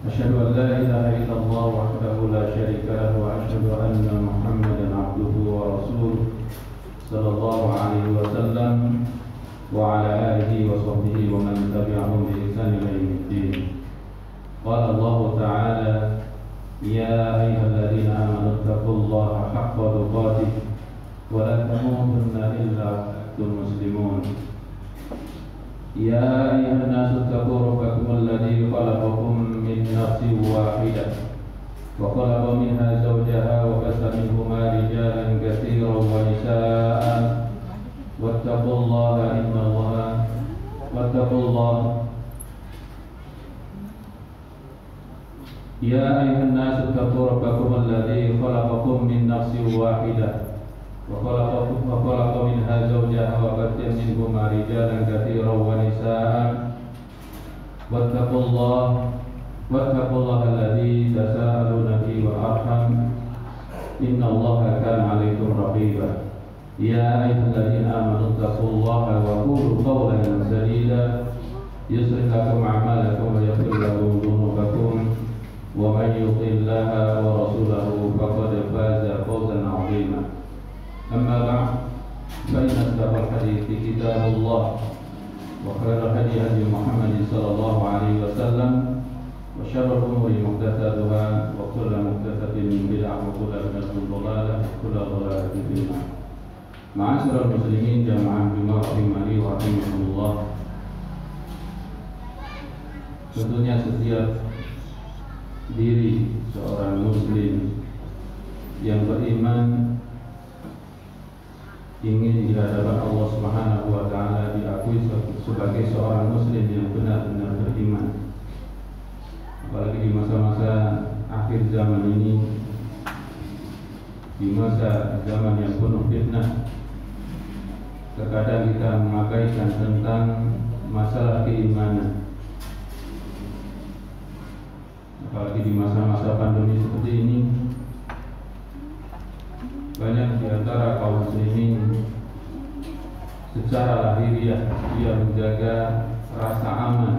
أشهد أن لا إله إلا الله وحده لا شريك له وأشهد أن محمدا عبده ورسوله صلى الله عليه وسلم وعلى آله وصحبه ومن تبعهم بإحسان إلى يوم الدين. قال الله تعالى: يا أيها الذين آمنوا اتقوا الله حق تقاته ولا تموتن إلا وأنتم مسلمون. يا أيها الناس اتقوا ربكم الذي خلقكم من نفس واحدة وخلق منها زوجها وبث منهما رجالا كثيرا ونساء واتقوا الله يا أيها الناس اتقوا ربكم الذي خلقكم من نفس واحدة وخلق منها زوجها وبث منهما رجالا كثيرا ونساء واتقوا الله الذي تساءلون به والأرحام إن الله كان عليكم رقيبا. يا أيها الذين آمنوا اتقوا الله وقولوا قولا سديدا يصلح لكم أعمالكم ويغفر لكم ذنوبكم ومن يطع الله ورسوله فقد فاز فوزا عظيما. أما بعد فإن أصدق الحديث كتاب الله وخير الهدي هدي محمد صلى الله عليه وسلم وشر الأمور محدثاتها وكل محدثة بدعة وكل بدعة ضلالة وكل ضلالة في النار. Ma'asyiral muslimin jamaah Jumat rahimani wa rahimakumullah. Tentunya setiap diri seorang muslim yang beriman ingin di hadapan Allah Subhanahu wa taala diakui sebagai seorang muslim yang benar-benar beriman. Apalagi di masa-masa akhir zaman ini, di masa zaman yang penuh fitnah, terkadang kita mengabaikan tentang masalah keimanan. Apalagi di masa-masa pandemi seperti ini, banyak di antara kaum muslimin secara lahiriah dia menjaga rasa aman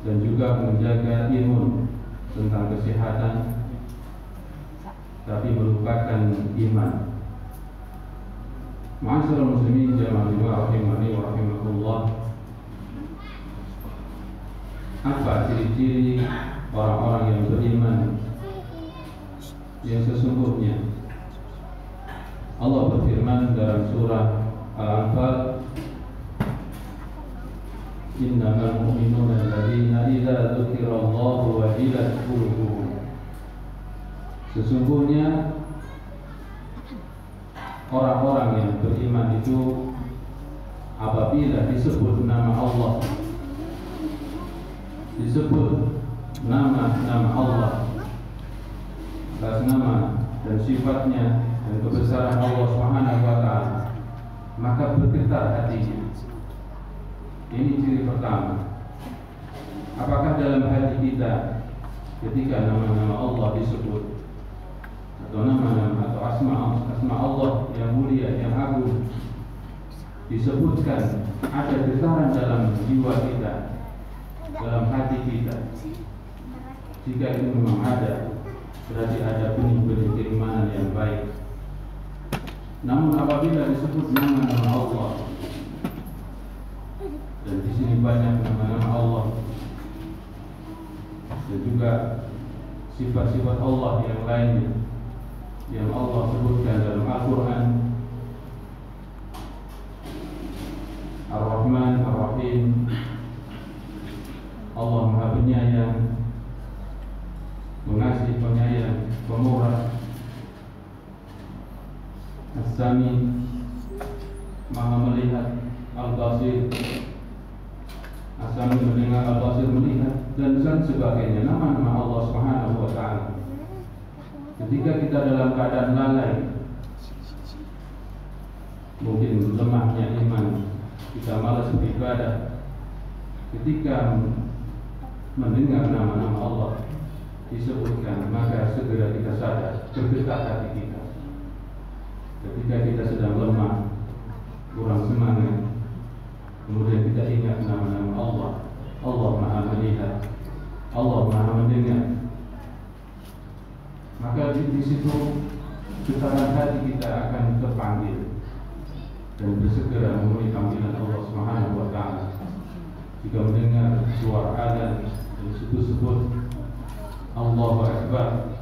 dan juga menjaga imun tentang kesehatan, tapi melupakan iman. Ma'asyiral muslimin jamaah rahimani wa rahimakumullah. Apa ciri-ciri orang-orang yang beriman yang sesungguhnya? Allah berfirman dalam surah Al-Anfal, innamal mu'minuna alladzina idza dzukirallahu wajilat qulubuhum. Sesungguhnya orang-orang yang beriman itu apabila disebut nama Allah, disebut nama Allah, atas nama dan sifatnya dan kebesaran Allah Subhanahu wa taala, maka bergetar hatinya. Ini ciri pertama. Apakah dalam hati kita ketika nama-nama Allah disebut atau nama-nama atau asma Allah yang mulia, yang agung disebutkan, ada getaran dalam jiwa kita, dalam hati kita? Jika itu memang ada, berarti ada benih-benih keimanan yang baik. Namun apabila disebut nama-nama Allah, dan di sini banyak nama-nama Allah dan juga sifat-sifat Allah yang lainnya yang Allah sebutkan dalam Al-Quran, Ar-Rahman, Ar-Rahim, Allah Maha Penyayang, Pengasih, Penyayang, Pemurah, As-Sami, Maha Melihat, Al-Basir, As-Sami mendengar, Al-Basir melihat, dan sebagainya. Nama-nama Allah Subhanahu wa taala. Ketika kita dalam keadaan lalai, mungkin lemahnya iman, kita malas beribadah, ketika mendengar nama-nama Allah disebutkan, maka segera kita sadar, bergetar hati kita. Ketika kita sedang lemah, kurang semangat, kemudian kita ingat nama-nama Allah. Allah Maha Melihat, Allah Maha di situ getaran hati kita akan terpanggil dan bersegera memenuhi panggilan Allah Subhanahu wa Ta'ala. Jika mendengar suara azan dan sebut-sebut Allahu Akbar,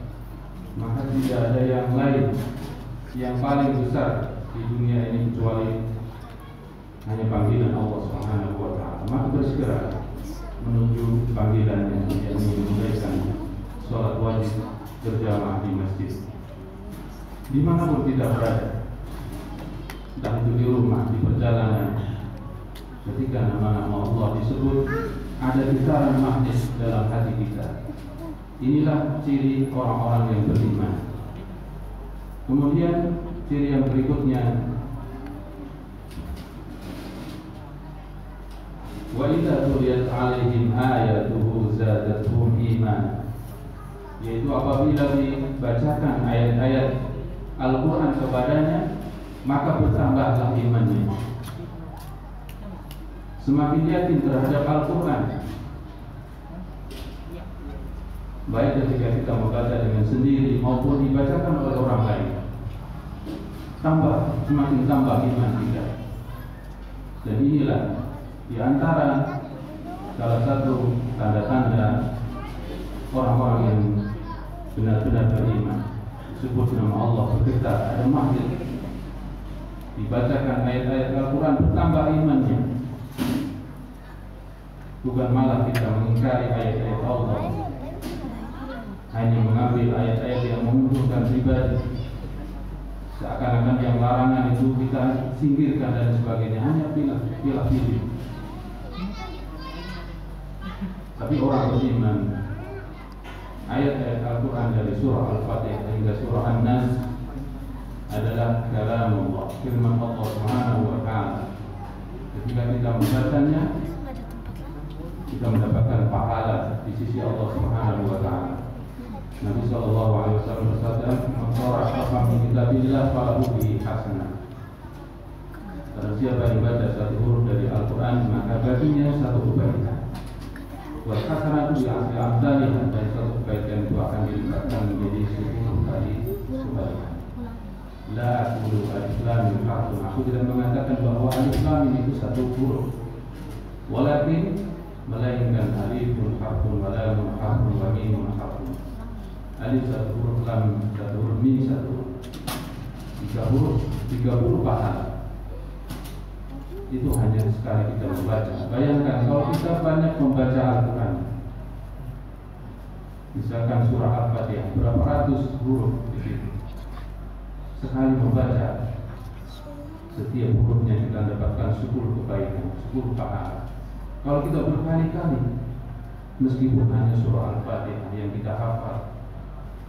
maka tidak ada yang lain yang paling besar di dunia ini kecuali hanya panggilan Allah Subhanahu wa Ta'ala. Maka bersegera menuju panggilannya, yakni menunaikan sholat wajib berjamaah di masjid. Dimanapun kita berada, entah itu di rumah, di perjalanan, ketika nama-nama Allah disebut, ada getaran magnet dalam hati kita. Inilah ciri orang-orang yang beriman. Kemudian ciri yang berikutnya, wa idza tuliyat 'alaihim ayatuhu zadatuhum iman, yaitu apabila dibacakan ayat-ayat Al-Quran kepadanya, maka bertambahlah imannya. Semakin yakin terhadap Al-Quran, baik ketika kita membaca dengan sendiri maupun dibacakan oleh orang lain, semakin tambah iman kita. Dan inilah di antara salah satu tanda-tanda orang-orang yang benar-benar beriman. Disebut nama Allah bergetar, ada magnet. Dibacakan ayat-ayat Al-Quran, bertambah imannya. Bukan malah kita mengingkari ayat-ayat Allah, hanya mengambil ayat-ayat yang menguntungkan pribadi, seakan-akan yang larangan itu kita singkirkan dan sebagainya, hanya pilih. Tapi orang beriman, ayat-ayat Al-Quran dari surah Al-Fatihah hingga surah An-Nas adalah kalamullah, firman Allah Subhanahu wa Ta'ala. Ketika kita membacanya, kita mendapatkan pahala di sisi Allah Subhanahu wa Ta'ala. Nabi sallallahu alaihi wasallam bersabda, "Man qara'a harfan min kitabillah falahu bihi hasanah." Barang siapa yang membaca satu huruf dari Al-Quran, maka baginya satu kebaikan. Wal hasanatu bi asli amsalihah, dan satu kebaikan itu akan dilipatkan menjadi 10 kali kebaikan. La aqulu alif lam mim harfun. Aku tidak mengatakan bahwa alif lam mim itu satu huruf. Walakin melainkan alifun harfun wa lamun harfun wa mimun harfun. Alif satu huruf, lam satu huruf, mim satu huruf. 3 huruf, 30 pahala. Itu hanya sekali kita membaca. Bayangkan kalau kita banyak membaca Al-Quran, misalkan surah Al-Fatihah, berapa ratus huruf di situ. Sekali membaca, setiap hurufnya kita dapatkan 10 kebaikan, 10 pahala. Kalau kita berkali-kali, meskipun hanya surah Al-Fatihah yang kita hafal,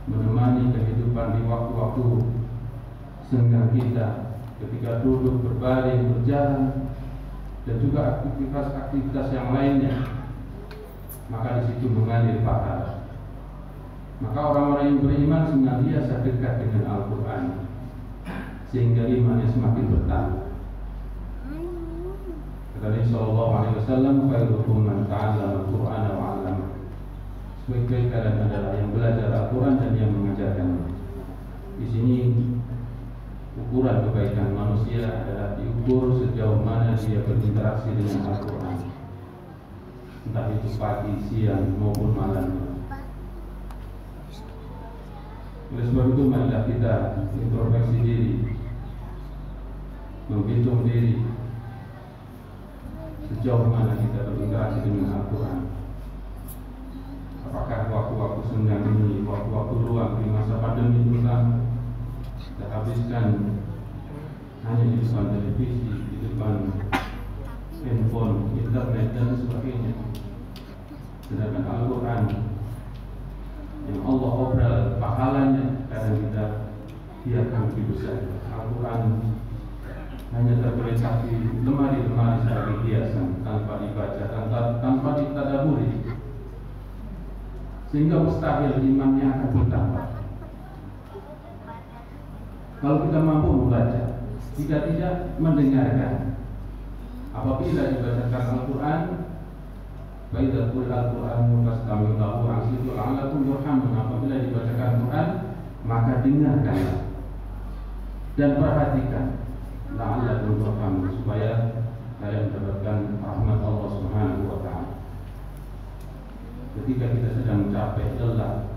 menemani kehidupan di waktu-waktu senggang kita, ketika duduk, berbaring, berjalan, dan juga aktivitas-aktivitas yang lainnya, maka di situ mengalir pahala. Maka orang-orang yang beriman senantiasa dekat dengan Al-Quran, sehingga imannya semakin bertambah. Kata Nabi sallallahu alaihi wasallam, "Khairukum man ta'allama al-Qur'ana wa 'allamahu." Sebaik-baik kalian adalah yang belajar Al-Quran dan yang mengajarkannya. Di sini ukuran kebaikan manusia adalah diukur sejauh mana dia berinteraksi dengan Al-Quran, entah itu pagi, siang maupun malam. Oleh sebab itu, marilah kita introspeksi diri, menghitung diri sejauh mana kita berinteraksi dengan Al-Quran. Apakah waktu-waktu senggang ini, waktu-waktu luang di masa pandemi terutama, kita habiskan hanya di depan televisi, di depan handphone, internet dan sebagainya. Sedangkan Al-Quran yang Allah obral pahalanya, kadang kita biarkan lebih besar. Al-Quran hanya tergeletak di lemari-lemari sebagai hiasan, tanpa dibaca, tanpa ditadaburi, sehingga mustahil imannya akan bertambah. Kalau kita mampu membaca, jika tidak mendengarkan, apabila dibacakan Al-Quran, baidul Al-Quran mustami'u lahu ansitu la'allakum turhamun. Apabila dibacakan Al-Quran, maka dengarkanlah dan perhatikan, la'allakum turhamun, supaya kalian mendapatkan rahmat Allah Subhanahu wa Ta'ala. Ketika kita sedang capek, lelah,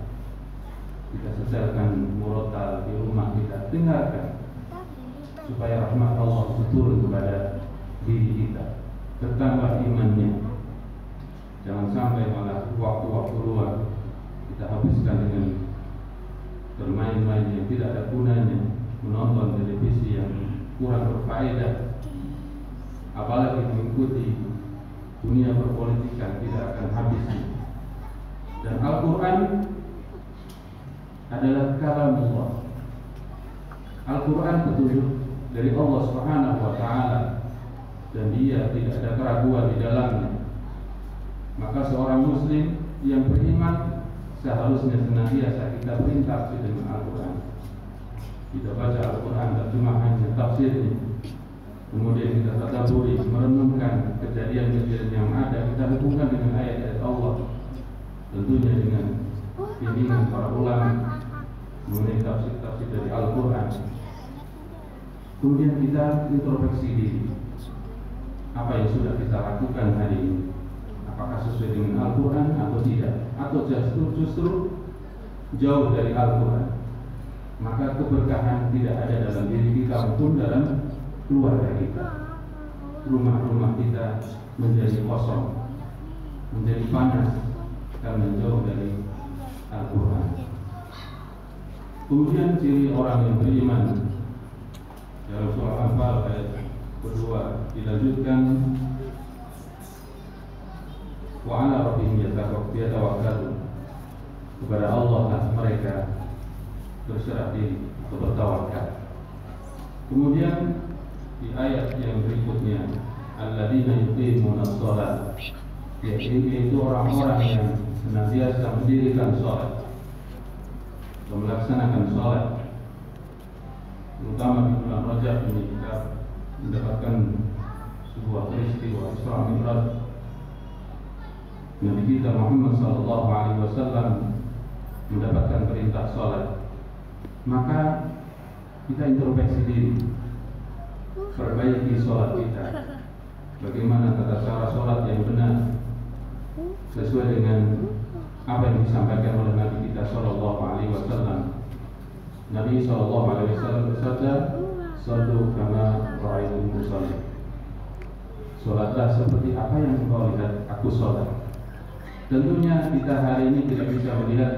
kita seselkan murotal di rumah kita, dengarkan supaya rahmat Allah turun kepada diri kita, bertambah imannya. Jangan sampai malah waktu-waktu luang kita habiskan dengan bermain-main yang tidak ada gunanya, menonton televisi yang kurang berfaedah, apalagi mengikuti dunia perpolitikan, tidak akan habis. Dan Al-Quran adalah kalamullah. Al-Quran petunjuk dari Allah Subhanahu wa Ta'ala, dan dia tidak ada keraguan di dalamnya. Maka seorang muslim yang beriman seharusnya senantiasa kita berinteraksi dengan Al-Quran. Kita baca Al-Quran terjemahannya, tafsirnya, kemudian kita tadabburi, merenungkan kejadian-kejadian yang ada, kita hubungkan dengan ayat-ayat Allah, tentunya dengan bimbingan para ulama mengenai tafsir-tafsir dari Al-Quran. Kemudian kita introspeksi diri, apa yang sudah kita lakukan hari ini, apakah sesuai dengan Al-Quran atau tidak, atau justru jauh dari Al-Quran. Maka keberkahan tidak ada dalam diri kita maupun dalam keluarga kita. Rumah-rumah kita menjadi kosong, menjadi panas karena jauh dari Al-Quran. Kemudian ciri orang yang beriman dalam surah Al-Anfal ayat kedua dilanjutkan, wa ala rabbihim yatawakkalun, kepada Allah lah mereka berserah diri atau bertawakal. Kemudian di ayat yang berikutnya, alladzina yuqimuna shalah, yaitu orang-orang yang senantiasa mendirikan salat, melaksanakan salat. Terutama di bulan Rajab ini kita mendapatkan sebuah peristiwa Isra Mi'raj. Nabi kita Muhammad sallallahu alaihi wasallam mendapatkan perintah salat. Maka kita introspeksi diri, perbaiki sholat kita, bagaimana tata cara sholat yang benar sesuai dengan apa yang disampaikan oleh Nabi kita Sallallahu Alaihi Wasallam. Nabi Sallallahu Alaihi Wasallam bersabda, "Shallu kama ra'aitumuni usalli." Sholatlah seperti apa yang engkau lihat aku sholat. Tentunya kita hari ini tidak bisa melihat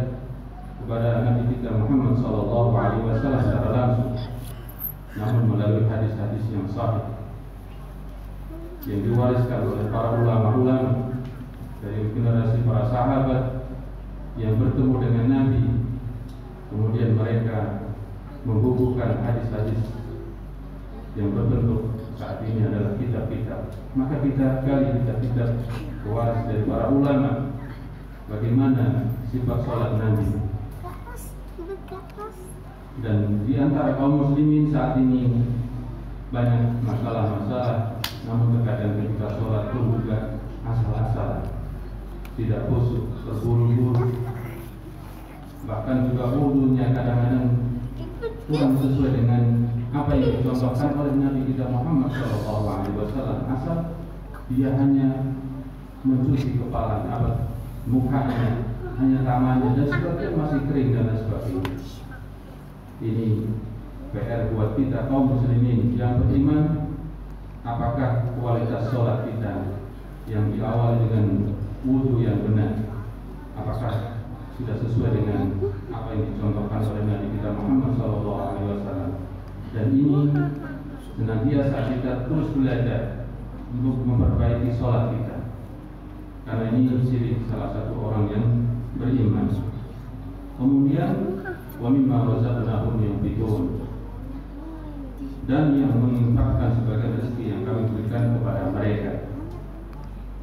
kepada Nabi kita Muhammad Sallallahu Alaihi Wasallam secara langsung, namun melalui hadis-hadis yang sahih yang diwariskan oleh para ulama-ulama dari generasi para sahabat yang bertemu dengan Nabi, kemudian mereka membukukan hadis-hadis yang berbentuk saat ini adalah kitab-kitab. Maka kita gali kitab-kitab pewaris dari para ulama, bagaimana sifat sholat Nabi. Dan di antara kaum muslimin saat ini banyak masalah-masalah, namun terkadang ketika sholat pun juga asal-asalan, tidak khusyuk, terburu-buru, bahkan juga wudunya kadang-kadang kurang sesuai dengan apa yang dicontohkan oleh Nabi kita Muhammad SAW. Asal dia hanya mencuci kepala, mukanya, hanya tangannya, dan sebagainya masih kering dan sebagainya. Ini PR buat kita kaum muslimin yang beriman. Apakah kualitas sholat kita yang diawali dengan wudu yang benar, apakah sudah sesuai dengan apa yang dicontohkan oleh Nabi kita Muhammad SAW? Dan ini senantiasa kita terus belajar untuk memperbaiki sholat kita, karena ini ciri salah satu orang yang beriman. Kemudian wa mimma razaqnahum yunfiqun, dan yang menginfakkan sebagian rezeki yang kami berikan kepada mereka.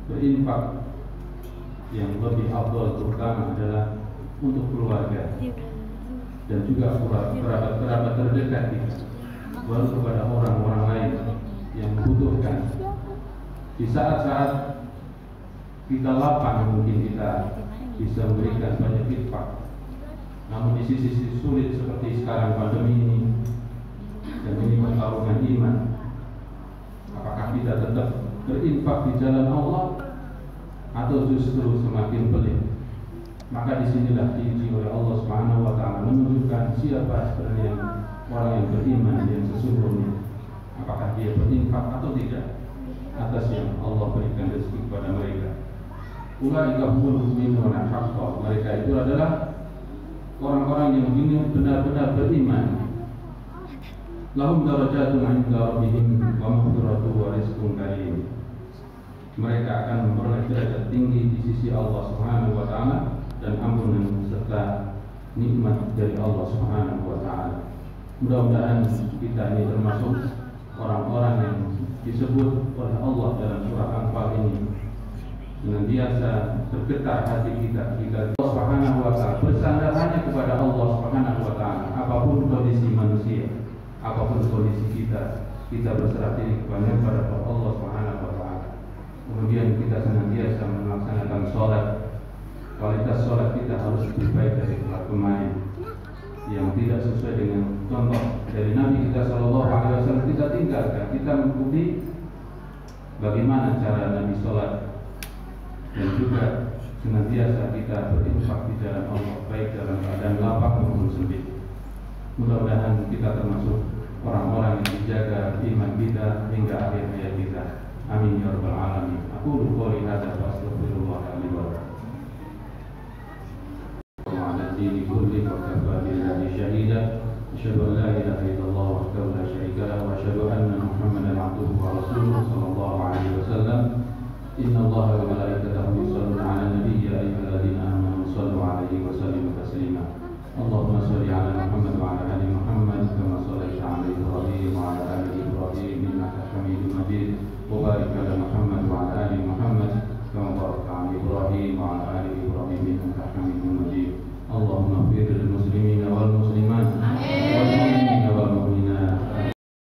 Berinfak yang lebih afdal terutama adalah untuk keluarga dan juga kerabat terdekat kita, baru kepada orang-orang lain yang membutuhkan. Di saat-saat kita lapang mungkin kita bisa memberikan banyak infak, Namun di sisi sulit seperti sekarang pandemi ini, dan ini pertarungan iman, apakah kita tetap berinfak di jalan Allah atau justru semakin pelit? Maka disinilah diuji oleh Allah Subhanahu wa Ta'ala menunjukkan siapa sebenarnya orang yang beriman yang sesungguhnya. Apakah dia berinfak atau tidak atas yang Allah berikan rezeki kepada mereka. Ulaika humul mu'minuna haqqan. Mereka itu adalah orang-orang yang benar-benar beriman. Lahum darajatun 'inda rabbihim wa maghfiratun wa rizqun karim. Mereka akan memperoleh derajat tinggi di sisi Allah Subhanahu wa Ta'ala dan ampunan serta nikmat dari Allah Subhanahu wa Ta'ala. Mudah-mudahan kita ini termasuk orang-orang yang disebut oleh Allah dalam surah Anfal ini. Senantiasa bergetar hati kita jika Allah Subhanahu wa Ta'ala, bersandar hanya kepada Allah Subhanahu wa Ta'ala. Apapun kondisi manusia, apapun kondisi kita berserah diri kepada Allah Subhanahu wa Ta'ala. Kemudian kita senantiasa melaksanakan sholat. Kualitas sholat kita harus lebih baik dari kemarin. Yang tidak sesuai dengan contoh dari Nabi kita Shallallahu Alaihi Wasallam kita tinggalkan. Kita mengikuti bagaimana cara Nabi sholat, dan juga senantiasa kita berinfak di jalan Allah, baik dalam keadaan lapang maupun sempit. Mudah-mudahan kita termasuk orang-orang yang dijaga iman kita hingga akhir hayat kita. Amin ya rabbal alamin. Aku qouli hadza wa astaghfirullah li wa lakum. Dini kulli wa kafa billahi shahida. Asyhadu an la ilaha illallah wahdahu la syarika lahu wa asyhadu anna Muhammadan abduhu wa rasuluhu sallallahu alaihi wasallam. Inna Allaha wa malaikatahu yusholluna 'alan nabiyyi ya ayyuhalladzina amanu shallu 'alaihi wa sallimu taslima. Allahumma shalli 'ala Muhammad wa 'ala ali Muhammad